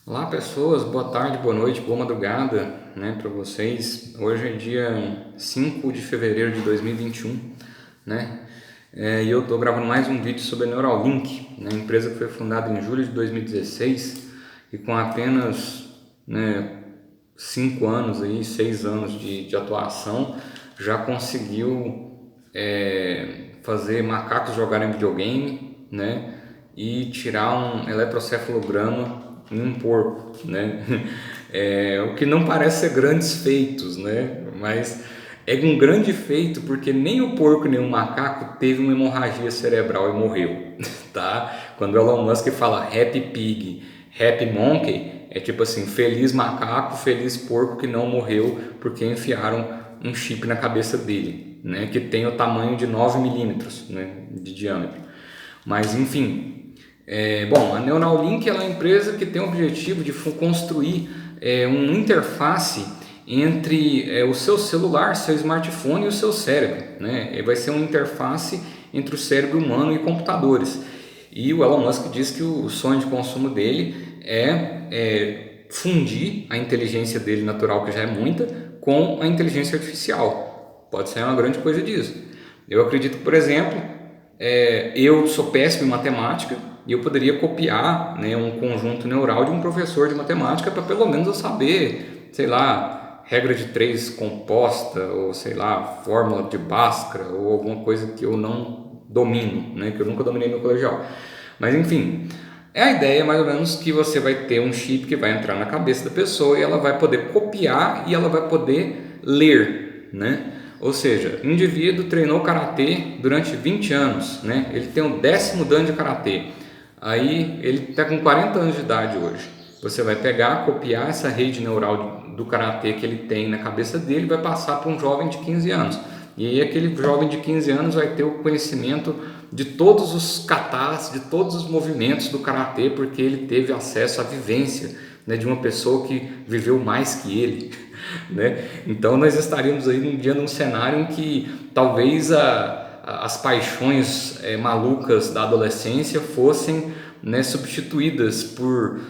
Olá pessoas, boa tarde, boa noite, boa madrugada, né, para vocês. Hoje é dia 5 de fevereiro de 2021, né, e eu estou gravando mais um vídeo sobre a Neuralink, né, empresa que foi fundada em julho de 2016 e com apenas, né, 5 anos, aí, 6 anos de atuação, já conseguiu fazer macacos jogarem videogame, né, e tirar um eletrocefalograma em um porco, né? O que não parece ser grandes feitos, né? Mas é um grande feito porque nem o porco nem o macaco teve uma hemorragia cerebral e morreu, tá? Quando o Elon Musk fala Happy Pig, Happy Monkey, é tipo assim, feliz macaco, feliz porco que não morreu porque enfiaram um chip na cabeça dele, né? Que tem o tamanho de 9 milímetros, né? De diâmetro. Mas enfim, bom, a Neuralink ela é uma empresa que tem o objetivo de construir uma interface entre o seu celular, seu smartphone e o seu cérebro, né? Vai ser uma interface entre o cérebro humano e computadores. E o Elon Musk diz que o sonho de consumo dele é fundir a inteligência dele natural, que já é muita, com a inteligência artificial. Pode ser uma grande coisa disso. Eu acredito que, por exemplo, eu sou péssimo em matemática e eu poderia copiar, né, um conjunto neural de um professor de matemática para pelo menos eu saber, sei lá, regra de três composta ou sei lá, fórmula de Bhaskara ou alguma coisa que eu não domino, né, que eu nunca dominei no colegial. Mas enfim, é a ideia mais ou menos que você vai ter um chip que vai entrar na cabeça da pessoa e ela vai poder copiar e ela vai poder ler, né? Ou seja, o indivíduo treinou karatê durante 20 anos, né? Ele tem o 10º dan de karatê. Aí ele está com 40 anos de idade hoje. Você vai pegar, copiar essa rede neural do karatê que ele tem na cabeça dele e vai passar para um jovem de 15 anos. E aí aquele jovem de 15 anos vai ter o conhecimento de todos os katas, de todos os movimentos do karatê, porque ele teve acesso à vivência, né, de uma pessoa que viveu mais que ele, né? Então nós estaríamos aí um dia num cenário em que talvez as paixões malucas da adolescência fossem, né, substituídas por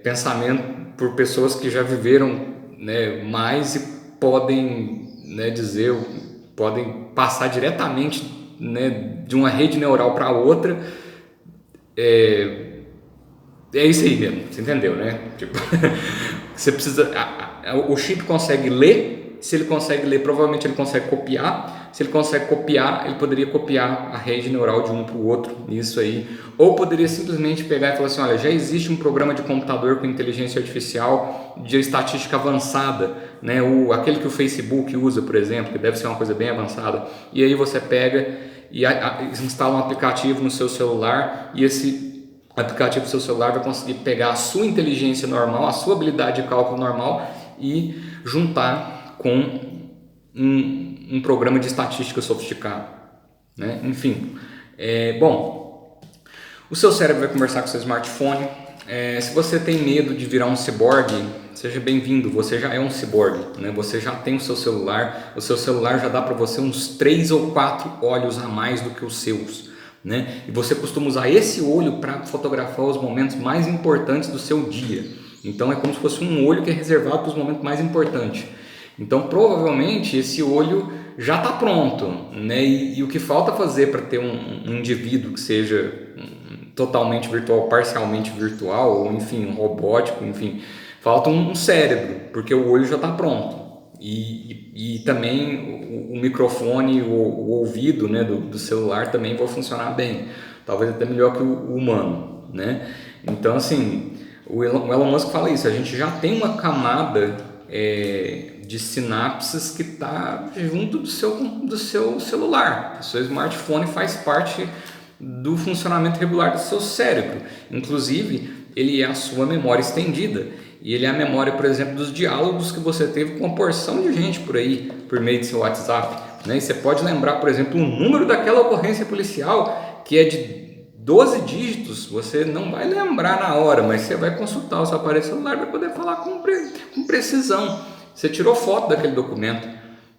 pensamento, por pessoas que já viveram, né, mais e podem, né, dizer, podem passar diretamente, né, de uma rede neural para outra. É isso aí mesmo, você entendeu, né? Tipo, você precisa. O chip consegue ler, se ele consegue ler, provavelmente ele consegue copiar. Se ele consegue copiar, ele poderia copiar a rede neural de um para o outro, isso aí. Ou poderia simplesmente pegar e falar assim: olha, já existe um programa de computador com inteligência artificial de estatística avançada, né? Aquele que o Facebook usa, por exemplo, que deve ser uma coisa bem avançada. E aí você pega e instala um aplicativo no seu celular e esse aplicativo do seu celular vai conseguir pegar a sua inteligência normal, a sua habilidade de cálculo normal e juntar com um programa de estatística sofisticado, né? Enfim, bom, o seu cérebro vai conversar com o seu smartphone. Se você tem medo de virar um ciborgue, seja bem-vindo, você já é um ciborgue, né? Você já tem o seu celular já dá para você uns 3 ou 4 olhos a mais do que os seus, né? E você costuma usar esse olho para fotografar os momentos mais importantes do seu dia. Então é como se fosse um olho que é reservado para os momentos mais importantes. Então provavelmente esse olho já está pronto, né? E o que falta fazer para ter um indivíduo que seja totalmente virtual, parcialmente virtual, ou enfim, um robótico, enfim, falta um cérebro, porque o olho já está pronto. E também o microfone, o ouvido, né, do celular também vai funcionar bem, talvez até melhor que o humano, né? Então assim, o Elon Musk fala isso, a gente já tem uma camada de sinapses que está junto do seu celular, o seu smartphone faz parte do funcionamento regular do seu cérebro, inclusive ele é a sua memória estendida. E ele é a memória, por exemplo, dos diálogos que você teve com uma porção de gente por aí, por meio do seu WhatsApp, né? E você pode lembrar, por exemplo, o número daquela ocorrência policial, que é de 12 dígitos, você não vai lembrar na hora, mas você vai consultar o seu aparelho celular para poder falar com precisão. Você tirou foto daquele documento,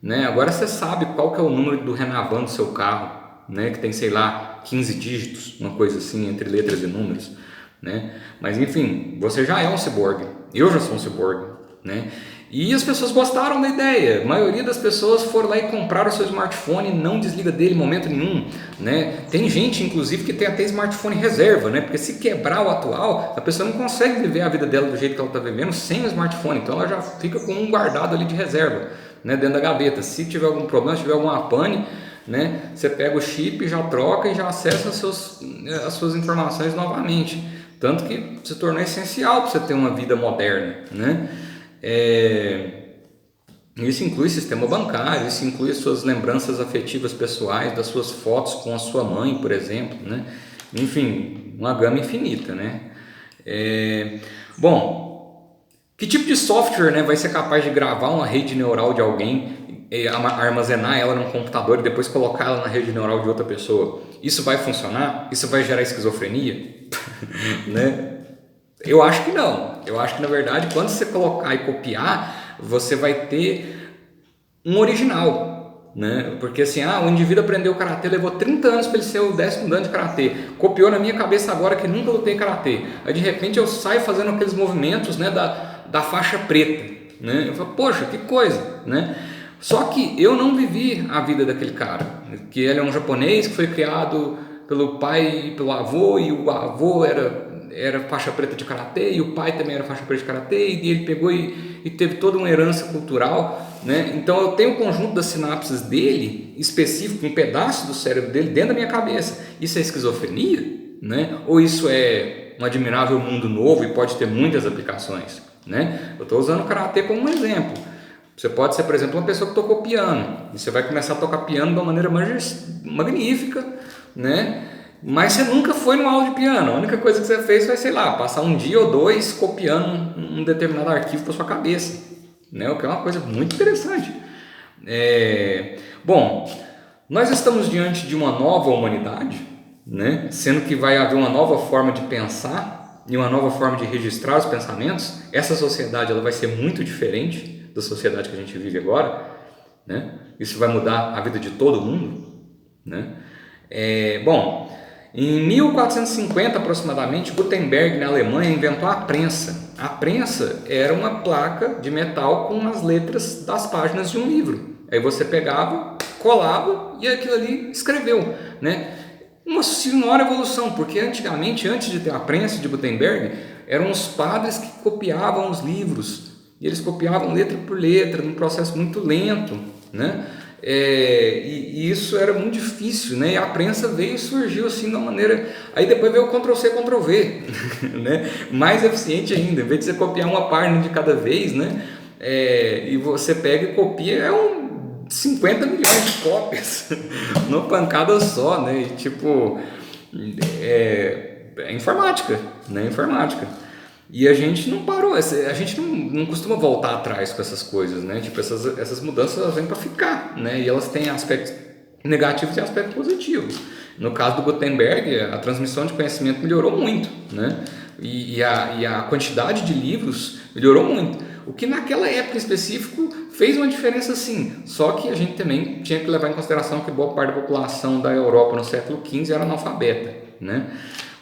né? Agora você sabe qual que é o número do Renavan do seu carro, né? Que tem, sei lá, 15 dígitos, uma coisa assim, entre letras e números. né? Mas enfim, você já é um ciborgue, eu já sou um ciborgue, né? E as pessoas gostaram da ideia. A maioria das pessoas foram lá e compraram o seu smartphone e não desliga dele em momento nenhum, né? Tem gente, inclusive, que tem até smartphone reserva, né? Porque se quebrar o atual, a pessoa não consegue viver a vida dela do jeito que ela está vivendo sem o smartphone. Então ela já fica com um guardado ali de reserva, né? Dentro da gaveta. Se tiver algum problema, se tiver alguma pane, né? Você pega o chip, já troca e já acessa as suas informações novamente. Tanto que se tornou essencial para você ter uma vida moderna, né? Isso inclui sistema bancário, isso inclui as suas lembranças afetivas pessoais, das suas fotos com a sua mãe, por exemplo, né? Enfim, uma gama infinita, né? Bom, que tipo de software, né, vai ser capaz de gravar uma rede neural de alguém, armazenar ela num computador e depois colocar ela na rede neural de outra pessoa? Isso vai funcionar? Isso vai gerar esquizofrenia? Né? Eu acho que não. Eu acho que, na verdade, quando você colocar e copiar, você vai ter um original, né? Porque assim, o indivíduo aprendeu karatê, levou 30 anos para ele ser o 10º dan de karatê, copiou na minha cabeça agora que nunca lutei karatê, aí de repente eu saio fazendo aqueles movimentos, né, da faixa preta, né? Eu falo, poxa, que coisa, né? Só que eu não vivi a vida daquele cara, que ele é um japonês que foi criado pelo pai e pelo avô, e o avô era faixa preta de karatê, e o pai também era faixa preta de karatê, e ele pegou e teve toda uma herança cultural, né? Então eu tenho o conjunto das sinapses dele, específico, um pedaço do cérebro dele dentro da minha cabeça. Isso é esquizofrenia, né? Ou isso é um admirável mundo novo e pode ter muitas aplicações, né? Eu estou usando o karatê como um exemplo. Você pode ser, por exemplo, uma pessoa que tocou piano, e você vai começar a tocar piano de uma maneira magnífica, né? Mas você nunca foi numa aula de piano. A única coisa que você fez foi, sei lá, passar um dia ou dois copiando um determinado arquivo para sua cabeça, né? O que é uma coisa muito interessante. Bom, nós estamos diante de uma nova humanidade, né? Sendo que vai haver uma nova forma de pensar e uma nova forma de registrar os pensamentos. Essa sociedade ela vai ser muito diferente da sociedade que a gente vive agora, né? Isso vai mudar a vida de todo mundo, né? Bom, em 1450 aproximadamente, Gutenberg na Alemanha inventou a prensa. A prensa era uma placa de metal com as letras das páginas de um livro. Aí você pegava, colava e aquilo ali escreveu, né? Uma senhora evolução, porque antigamente, antes de ter a prensa de Gutenberg, eram os padres que copiavam os livros, e eles copiavam letra por letra, num processo muito lento, né? E isso era muito difícil, né? E a prensa veio e surgiu assim de uma maneira. Aí depois veio o Ctrl+C, Ctrl+V, né? Mais eficiente ainda, em vez de você copiar uma página de cada vez, né? E você pega e copia 50 milhões de cópias numa pancada só, né? E, tipo, informática, né? Informática. E a gente não parou, a gente não costuma voltar atrás com essas coisas, né? Tipo, essas mudanças elas vêm para ficar, né? E elas têm aspectos negativos e aspectos positivos. No caso do Gutenberg, a transmissão de conhecimento melhorou muito, né? E a quantidade de livros melhorou muito. O que naquela época em específico fez uma diferença sim, só que a gente também tinha que levar em consideração que boa parte da população da Europa no século XV era analfabeta, né?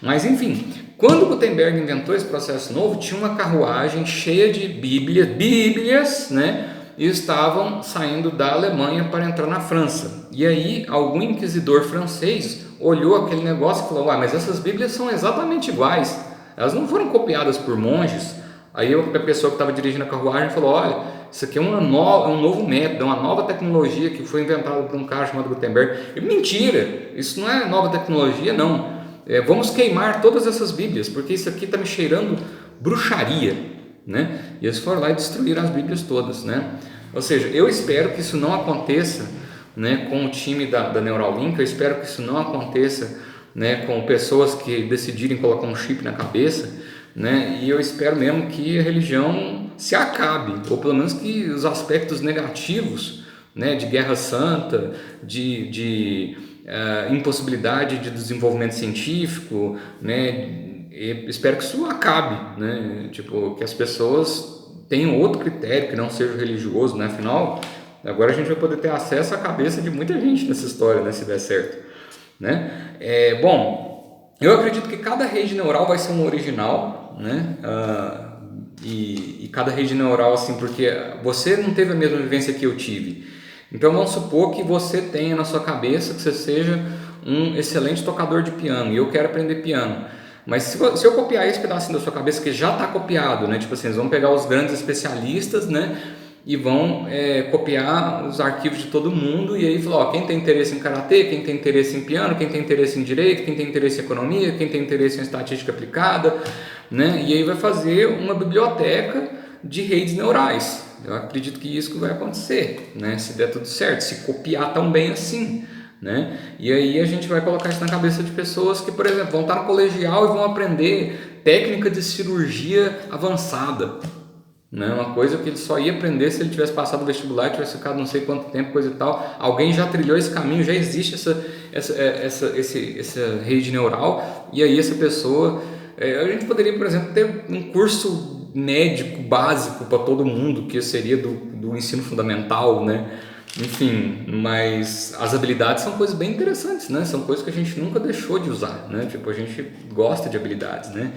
Mas enfim, quando Gutenberg inventou esse processo novo, tinha uma carruagem cheia de bíblias, né? E estavam saindo da Alemanha para entrar na França. E aí algum inquisidor francês olhou aquele negócio e falou: mas essas bíblias são exatamente iguais, elas não foram copiadas por monges. Aí a pessoa que estava dirigindo a carruagem falou: olha, isso aqui é um novo método, é uma nova tecnologia que foi inventada por um cara chamado Gutenberg. E mentira, isso não é nova tecnologia não. Vamos queimar todas essas bíblias, porque isso aqui está me cheirando bruxaria, né? E eles foram lá e destruíram as bíblias todas, né? Ou seja, eu espero que isso não aconteça, né, com o time da Neuralink, eu espero que isso não aconteça, né, com pessoas que decidirem colocar um chip na cabeça, né? E eu espero mesmo que a religião se acabe, ou pelo menos que os aspectos negativos, né, de guerra santa, de impossibilidade de desenvolvimento científico, né? E espero que isso acabe, né? Tipo, que as pessoas tenham outro critério que não seja religioso, né? Afinal, agora a gente vai poder ter acesso à cabeça de muita gente nessa história, né? Se der certo, né? Bom, Eu acredito que cada rede neural vai ser um original, né? E cada rede neural, assim, porque você não teve a mesma vivência que eu tive. Então vamos supor que você tenha na sua cabeça que você seja um excelente tocador de piano e eu quero aprender piano. Mas se eu copiar esse pedacinho da sua cabeça que já está copiado, né? Tipo assim, eles vão pegar os grandes especialistas, né? E vão copiar os arquivos de todo mundo e aí falar, ó, quem tem interesse em karatê, quem tem interesse em piano, quem tem interesse em direito, quem tem interesse em economia, quem tem interesse em estatística aplicada, né? E aí vai fazer uma biblioteca de redes neurais. Eu acredito que isso que vai acontecer, né? Se der tudo certo, se copiar tão bem assim, né? E aí a gente vai colocar isso na cabeça de pessoas que, por exemplo, vão estar no colegial e vão aprender técnica de cirurgia avançada, né? Uma coisa que ele só ia aprender se ele tivesse passado o vestibular, tivesse ficado não sei quanto tempo, coisa e tal. Alguém já trilhou esse caminho, já existe essa rede neural, e aí essa pessoa... a gente poderia, por exemplo, ter um curso médico básico para todo mundo, que seria do ensino fundamental, né? Enfim, mas as habilidades são coisas bem interessantes, né? São coisas que a gente nunca deixou de usar, né? Tipo, a gente gosta de habilidades, né?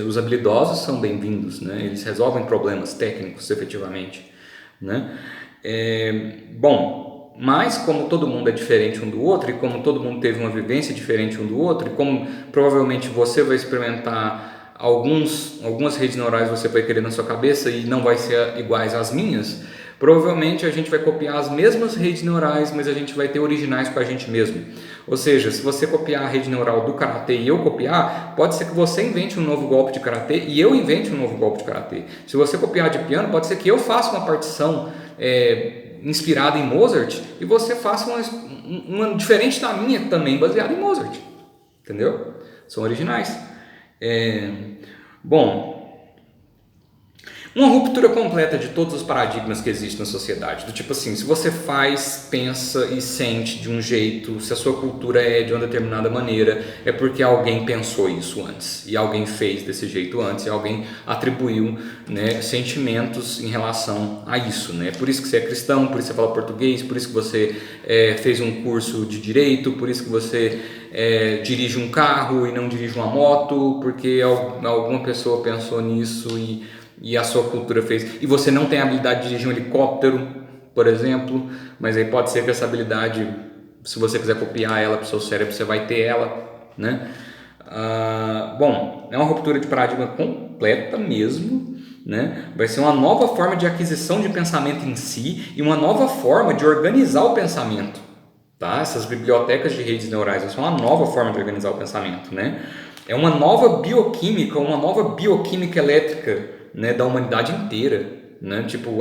Os habilidosos são bem-vindos, né? Eles resolvem problemas técnicos, efetivamente, né? Bom, mas como todo mundo é diferente um do outro e como todo mundo teve uma vivência diferente um do outro e como provavelmente você vai experimentar algumas redes neurais você vai querer na sua cabeça e não vai ser iguais às minhas, provavelmente a gente vai copiar as mesmas redes neurais, mas a gente vai ter originais com a gente mesmo. Ou seja, se você copiar a rede neural do karatê e eu copiar, pode ser que você invente um novo golpe de karatê e eu invente um novo golpe de karatê. Se você copiar de piano, pode ser que eu faça uma partição inspirada em Mozart e você faça uma diferente da minha também, baseada em Mozart. Entendeu? São originais. Bom, uma ruptura completa de todos os paradigmas que existem na sociedade, do tipo assim, se você faz, pensa e sente de um jeito, se a sua cultura é de uma determinada maneira, é porque alguém pensou isso antes, e alguém fez desse jeito antes, e alguém atribuiu, né, sentimentos em relação a isso, né? Por isso que você é cristão, por isso que você fala português, por isso que você fez um curso de direito, por isso que você dirige um carro e não dirige uma moto, porque alguma pessoa pensou nisso e a sua cultura fez, e você não tem a habilidade de dirigir um helicóptero, por exemplo, mas aí pode ser que essa habilidade, se você quiser copiar ela para o seu cérebro, você vai ter ela, né? Bom, é uma ruptura de paradigma completa mesmo, né? Vai ser uma nova forma de aquisição de pensamento em si e uma nova forma de organizar o pensamento, tá? Essas bibliotecas de redes neurais são uma nova forma de organizar o pensamento, né? É uma nova bioquímica elétrica, né, da humanidade inteira, né? Tipo,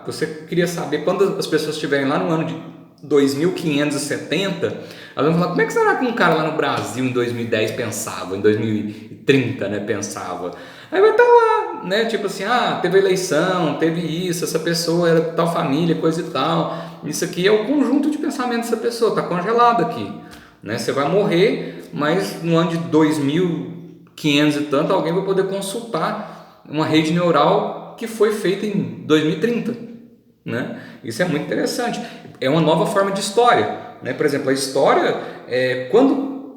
você queria saber quando as pessoas estiverem lá no ano de 2570, elas vão falar, como é que será que um cara lá no Brasil em 2010 pensava, em 2030, né, pensava? Aí vai estar lá, né, tipo assim, teve eleição, teve isso, essa pessoa era de tal família, coisa e tal, isso aqui é o conjunto de pensamento dessa pessoa, está congelado aqui, né? Você vai morrer, mas no ano de 2500 e tanto, alguém vai poder consultar uma rede neural que foi feita em 2030, né? Isso é muito interessante. É uma nova forma de história, né? Por exemplo, a história, quando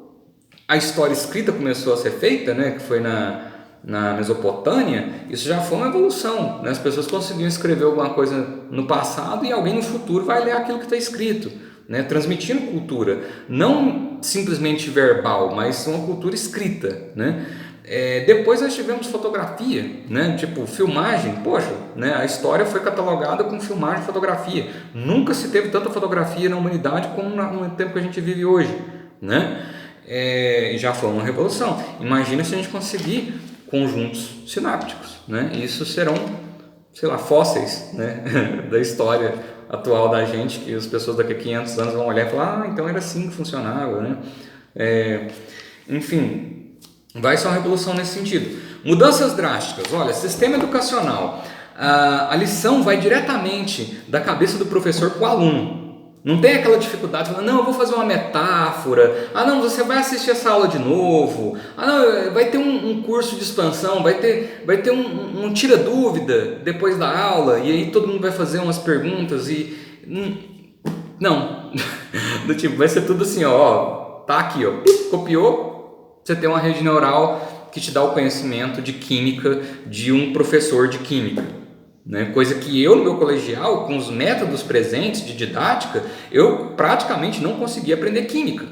a história escrita começou a ser feita, né? Que foi na Mesopotâmia, isso já foi uma evolução, né? As pessoas conseguiam escrever alguma coisa no passado e alguém no futuro vai ler aquilo que está escrito, né? Transmitindo cultura, não simplesmente verbal, mas uma cultura escrita, né? Depois nós tivemos fotografia, né? Tipo filmagem, poxa, né? A história foi catalogada com filmagem e fotografia. Nunca se teve tanta fotografia na humanidade como no tempo que a gente vive hoje, né? Já foi uma revolução. Imagina se a gente conseguir conjuntos sinápticos, né? Isso serão, sei lá, fósseis, né? da história atual da gente, que as pessoas daqui a 500 anos vão olhar e falar, então era assim que funcionava, né? Enfim, vai ser uma revolução nesse sentido. Mudanças drásticas. Olha, sistema educacional. A lição vai diretamente da cabeça do professor para o aluno. Não tem aquela dificuldade de falar, não, eu vou fazer uma metáfora. Não, você vai assistir essa aula de novo. Não, vai ter um curso de expansão, vai ter um tira-dúvida depois da aula. E aí todo mundo vai fazer umas perguntas e... Não. Do tipo, vai ser tudo assim, ó, tá aqui, ó, copiou. você tem uma rede neural que te dá o conhecimento de química de um professor de química, né? Coisa que eu no meu colegial, com os métodos presentes de didática, eu praticamente não conseguia aprender química,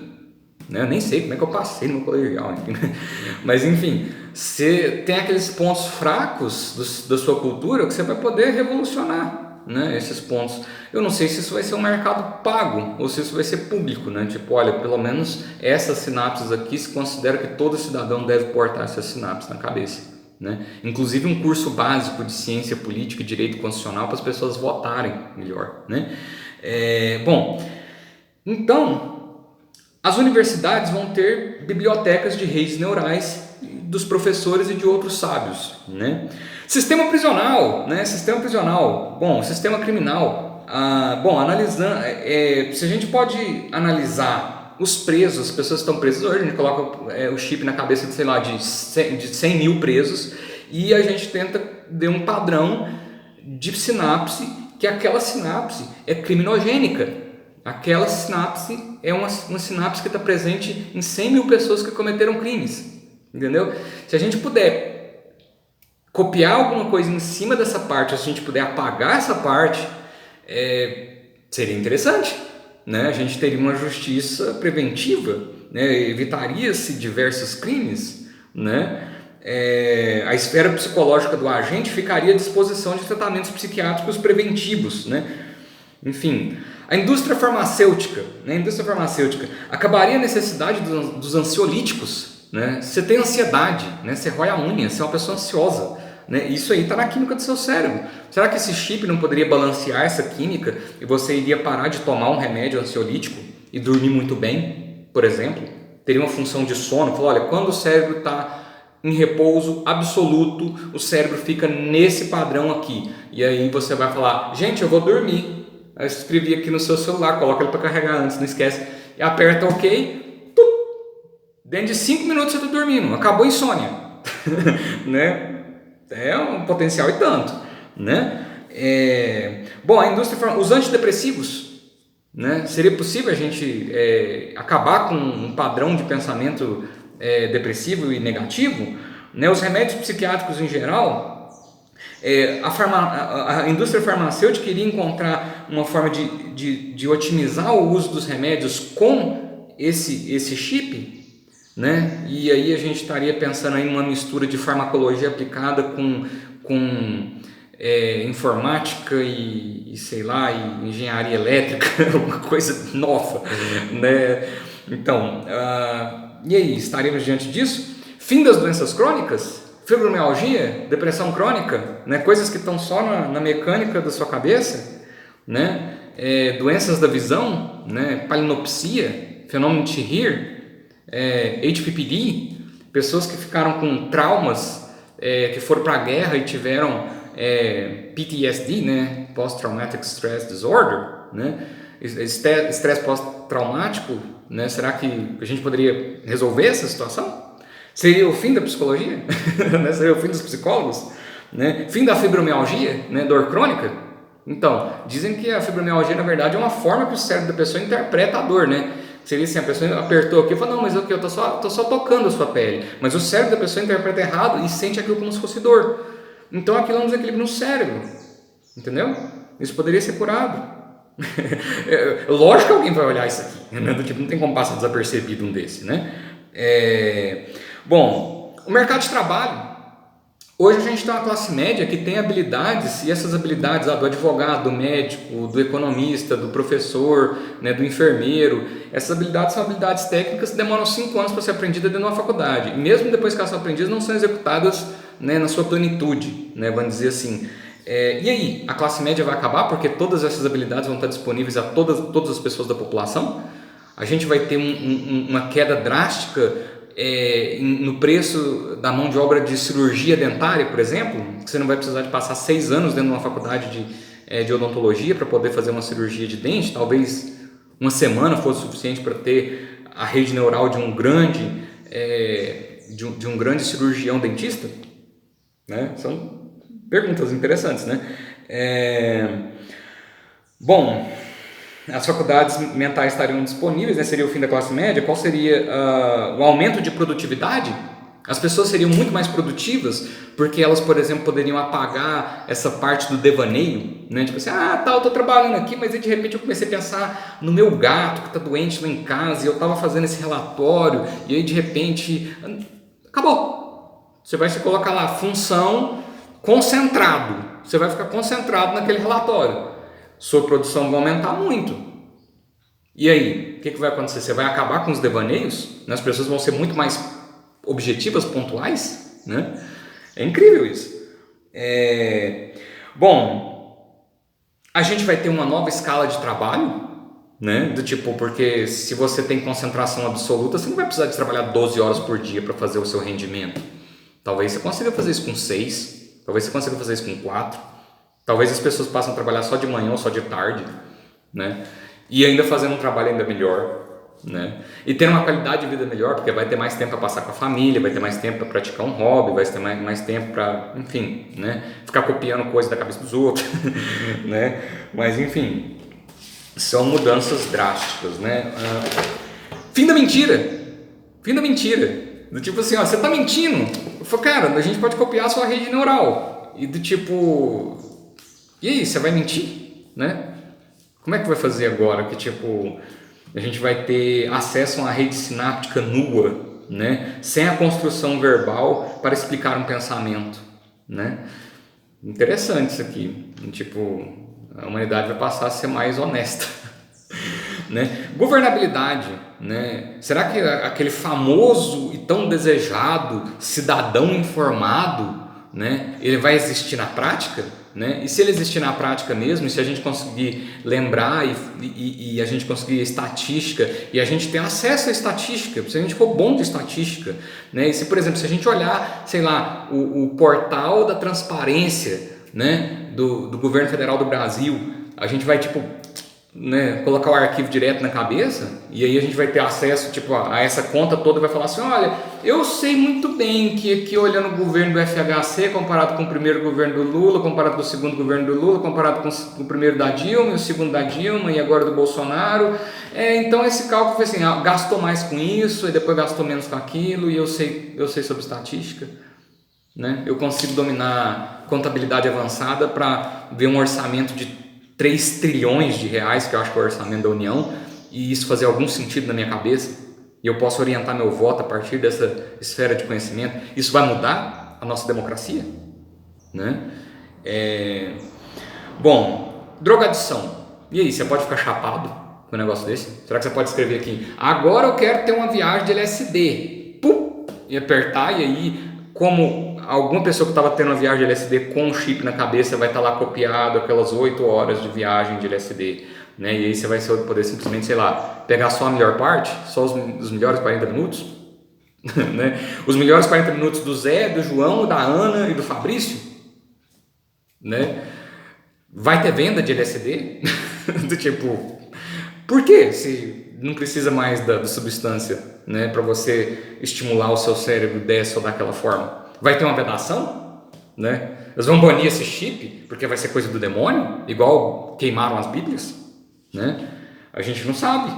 né? Eu nem sei como é que eu passei no meu colegial, mas enfim, você tem aqueles pontos fracos da sua cultura que você vai poder revolucionar, né? Esses pontos. Eu não sei se isso vai ser um mercado pago ou se isso vai ser público, né? Tipo, olha, pelo menos essas sinapses aqui se considera que todo cidadão deve portar essas sinapses na cabeça, né? Inclusive um curso básico de ciência política e direito constitucional para as pessoas votarem melhor, né? Bom, então as universidades vão ter bibliotecas de redes neurais dos professores e de outros sábios, né? Sistema prisional, né? Sistema prisional, bom, sistema criminal. Analisando, se a gente pode analisar os presos, as pessoas que estão presas hoje, a gente coloca o chip na cabeça de, sei lá, de 100 mil presos e a gente tenta dar um padrão de sinapse, que aquela sinapse é criminogênica. Aquela sinapse é uma sinapse que está presente em 100 mil pessoas que cometeram crimes, entendeu? Se a gente puder copiar alguma coisa em cima dessa parte, se a gente puder apagar essa parte, seria interessante, né? A gente teria uma justiça preventiva, né? Evitaria-se diversos crimes, né? A esfera psicológica do agente ficaria à disposição de tratamentos psiquiátricos preventivos, né? Enfim, a indústria farmacêutica, né? A indústria farmacêutica acabaria a necessidade dos ansiolíticos, né? Você tem ansiedade, né? Você rói a unha, você é uma pessoa ansiosa, né? Isso aí está na química do seu cérebro. Será que esse chip não poderia balancear essa química e você iria parar de tomar um remédio ansiolítico e dormir muito bem, por exemplo? Teria uma função de sono. Falar, olha, quando o cérebro está em repouso absoluto, o cérebro fica nesse padrão aqui. E aí você vai falar, gente, eu vou dormir. Aí eu escrevi aqui no seu celular, coloca ele para carregar antes, não esquece. E aperta OK. Dentro de 5 minutos você está dormindo. Acabou a insônia. Né? É um potencial e tanto, né? Bom, a indústria, os antidepressivos, né? Seria possível a gente acabar com um padrão de pensamento depressivo e negativo, né? Os remédios psiquiátricos em geral, a indústria farmacêutica iria encontrar uma forma de otimizar o uso dos remédios com esse chip, né? E aí a gente estaria pensando aí numa mistura de farmacologia aplicada com informática e sei lá, e engenharia elétrica, uma coisa nova, né? Então, e aí, estaríamos diante disso? Fim das doenças crônicas? Fibromialgia? Depressão crônica? Né? Coisas que estão só na mecânica da sua cabeça, né? Doenças da visão, né? Palinopsia, fenômeno de Shear, HPPD, pessoas que ficaram com traumas, que foram para a guerra e tiveram PTSD, né? Post-Traumatic Stress Disorder, né? Estresse pós-traumático, né? Será que a gente poderia resolver essa situação? Seria o fim da psicologia? Né? Seria o fim dos psicólogos? Né? Fim da fibromialgia, né? Dor crônica? Então, dizem que a fibromialgia na verdade é uma forma que o cérebro da pessoa interpreta a dor, né? Seria assim, a pessoa apertou aqui e falou, não, mas eu tô só tocando a sua pele. Mas o cérebro da pessoa interpreta errado e sente aquilo como se fosse dor. Então aquilo é um desequilíbrio no cérebro. Entendeu? Isso poderia ser curado. Lógico que alguém vai olhar isso aqui, né? Do tipo, não tem como passar desapercebido um desse, né? Bom, o mercado de trabalho. Hoje a gente tem uma classe média que tem habilidades, e essas habilidades do advogado, do médico, do economista, do professor, né, do enfermeiro, essas habilidades são habilidades técnicas que demoram 5 anos para ser aprendidas dentro de uma faculdade. E mesmo depois que elas são aprendidas, não são executadas, né, na sua plenitude, né, vamos dizer assim. E aí, a classe média vai acabar porque todas essas habilidades vão estar disponíveis a todas as pessoas da população? A gente vai ter uma queda drástica no preço da mão de obra de cirurgia dentária, por exemplo, que você não vai precisar de passar 6 anos dentro de uma faculdade de odontologia para poder fazer uma cirurgia de dente. Talvez uma semana fosse suficiente para ter a rede neural de um grande cirurgião dentista, né? São perguntas interessantes, né? Bom, as faculdades mentais estariam disponíveis, né? Seria o fim da classe média. Qual seria o aumento de produtividade? As pessoas seriam muito mais produtivas porque elas, por exemplo, poderiam apagar essa parte do devaneio, né? Tipo assim, eu tô trabalhando aqui, mas aí de repente eu comecei a pensar no meu gato que tá doente lá em casa e eu tava fazendo esse relatório e aí de repente, acabou. Você vai se colocar lá, função concentrado. Você vai ficar concentrado naquele relatório. Sua produção vai aumentar muito. E aí, o que vai acontecer? Você vai acabar com os devaneios? As pessoas vão ser muito mais objetivas, pontuais, né? É incrível isso. Bom, a gente vai ter uma nova escala de trabalho, né? Do tipo, porque se você tem concentração absoluta, você não vai precisar de trabalhar 12 horas por dia para fazer o seu rendimento. Talvez você consiga fazer isso com 6, talvez você consiga fazer isso com 4, talvez as pessoas passem a trabalhar só de manhã ou só de tarde, né? E ainda fazendo um trabalho ainda melhor, né? E ter uma qualidade de vida melhor, porque vai ter mais tempo para passar com a família, vai ter mais tempo para praticar um hobby, vai ter mais tempo para, enfim, né? Ficar copiando coisas da cabeça dos outros, né? Mas enfim, são mudanças drásticas, né? Fim da mentira, fim da mentira. Do tipo assim, você tá mentindo. Eu falo, cara, a gente pode copiar a sua rede neural. E do tipo, e aí, você vai mentir, né? Como é que vai fazer agora que tipo a gente vai ter acesso a uma rede sináptica nua, né? Sem a construção verbal para explicar um pensamento, né? Interessante isso aqui. Tipo, a humanidade vai passar a ser mais honesta, né? Governabilidade, né? Será que aquele famoso e tão desejado cidadão informado, né? Ele vai existir na prática? Né? E se ele existir na prática mesmo, e se a gente conseguir lembrar e a gente conseguir estatística e a gente ter acesso à estatística, se a gente for bom de estatística, né? E se, por exemplo, se a gente olhar, sei lá, o portal da transparência, né? do governo federal do Brasil, a gente vai tipo, né, colocar o arquivo direto na cabeça e aí a gente vai ter acesso tipo, a essa conta toda e vai falar assim, olha, eu sei muito bem que aqui olhando o governo do FHC comparado com o primeiro governo do Lula, comparado com o segundo governo do Lula, comparado com o primeiro da Dilma e o segundo da Dilma e agora do Bolsonaro, então esse cálculo foi assim, gastou mais com isso e depois gastou menos com aquilo e eu sei sobre estatística, né? Eu consigo dominar contabilidade avançada para ver um orçamento de 3 trilhões de reais, que eu acho que é o orçamento da União, e isso fazer algum sentido na minha cabeça, e eu posso orientar meu voto a partir dessa esfera de conhecimento. Isso vai mudar a nossa democracia, né? Bom, drogadição. E aí, você pode ficar chapado com um negócio desse? Será que você pode escrever aqui, agora eu quero ter uma viagem de LSD, pum, e apertar, e aí, como alguma pessoa que estava tendo uma viagem de LSD com um chip na cabeça vai estar lá copiado aquelas 8 horas de viagem de LSD, né? E aí você vai poder simplesmente, sei lá, pegar só a melhor parte, só os melhores 40 minutos, né? Os melhores 40 minutos do Zé, do João, da Ana e do Fabrício, né? Vai ter venda de LSD? Do tipo, por quê? Se não precisa mais da substância, né? Para você estimular o seu cérebro dessa ou daquela forma. Vai ter uma vedação, né? Eles vão banir esse chip porque vai ser coisa do demônio, igual queimaram as Bíblias, né? A gente não sabe.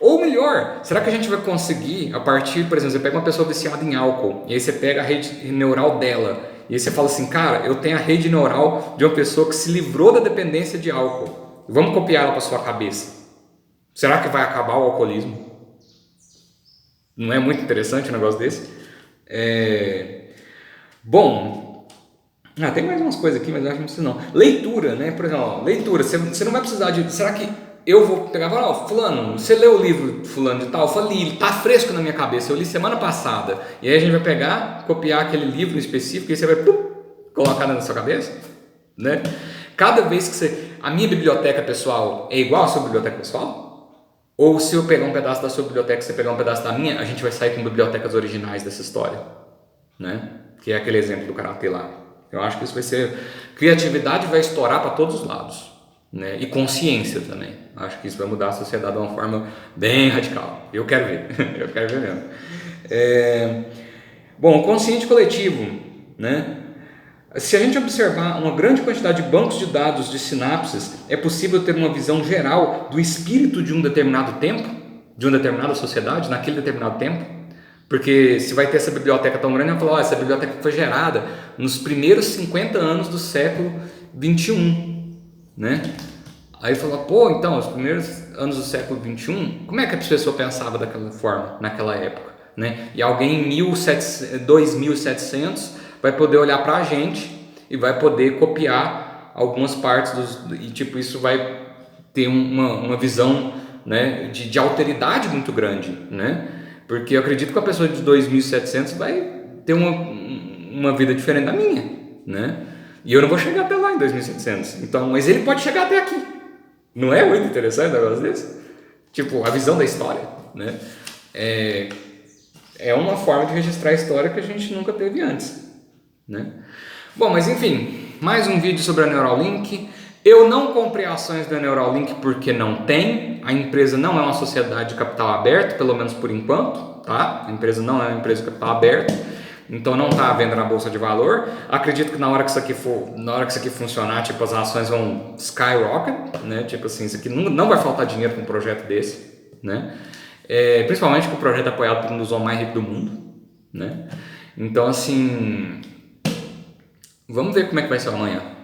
Ou melhor, será que a gente vai conseguir, a partir, por exemplo, você pega uma pessoa viciada em álcool e aí você pega a rede neural dela e aí você fala assim, cara, eu tenho a rede neural de uma pessoa que se livrou da dependência de álcool. Vamos copiar ela para sua cabeça. Será que vai acabar o alcoolismo? Não é muito interessante um negócio desse? Bom, tem mais umas coisas aqui, mas eu acho que não precisa não. Leitura, né? Por exemplo, leitura, você não vai precisar de... Será que eu vou pegar e falar, fulano, você leu o livro fulano de tal? Eu falei, ele tá fresco na minha cabeça, eu li semana passada. E aí a gente vai pegar, copiar aquele livro específico e você vai colocar na sua cabeça, né? Cada vez que você... A minha biblioteca pessoal é igual à sua biblioteca pessoal? Ou se eu pegar um pedaço da sua biblioteca e você pegar um pedaço da minha, a gente vai sair com bibliotecas originais dessa história, né? Que é aquele exemplo do karatê lá. Eu acho que isso vai ser... Criatividade vai estourar para todos os lados, né? E consciência também. Acho que isso vai mudar a sociedade de uma forma bem radical. Eu quero ver. Eu quero ver mesmo. Bom, consciente coletivo, né? Se a gente observar uma grande quantidade de bancos de dados de sinapses, é possível ter uma visão geral do espírito de um determinado tempo, de uma determinada sociedade, naquele determinado tempo. Porque se vai ter essa biblioteca tão grande, vai falar, essa biblioteca foi gerada nos primeiros 50 anos do século 21, né? Aí fala, pô, então, os primeiros anos do século 21, como é que a pessoa pensava daquela forma, naquela época, né? E alguém em 2700 vai poder olhar para a gente e vai poder copiar algumas partes e tipo, isso vai ter uma visão, né, de alteridade muito grande, né? Porque eu acredito que a pessoa de 2700 vai ter uma vida diferente da minha, né? E eu não vou chegar até lá em 2700. Então, mas ele pode chegar até aqui. Não é muito interessante um negócio desse? Tipo, a visão da história, né? É uma forma de registrar a história que a gente nunca teve antes, né? Bom, mas enfim, mais um vídeo sobre a Neuralink. Eu não comprei ações da Neuralink porque não tem. A empresa não é uma sociedade de capital aberto, pelo menos por enquanto, tá? A empresa não é uma empresa de capital aberto, então não está à venda na bolsa de valor. Acredito que na hora que isso aqui funcionar, tipo, as ações vão skyrocket, né? Tipo assim, isso aqui não vai faltar dinheiro com um projeto desse, né? Principalmente que o projeto é apoiado por um dos homens mais ricos do mundo, né? Então, assim, vamos ver como é que vai ser amanhã.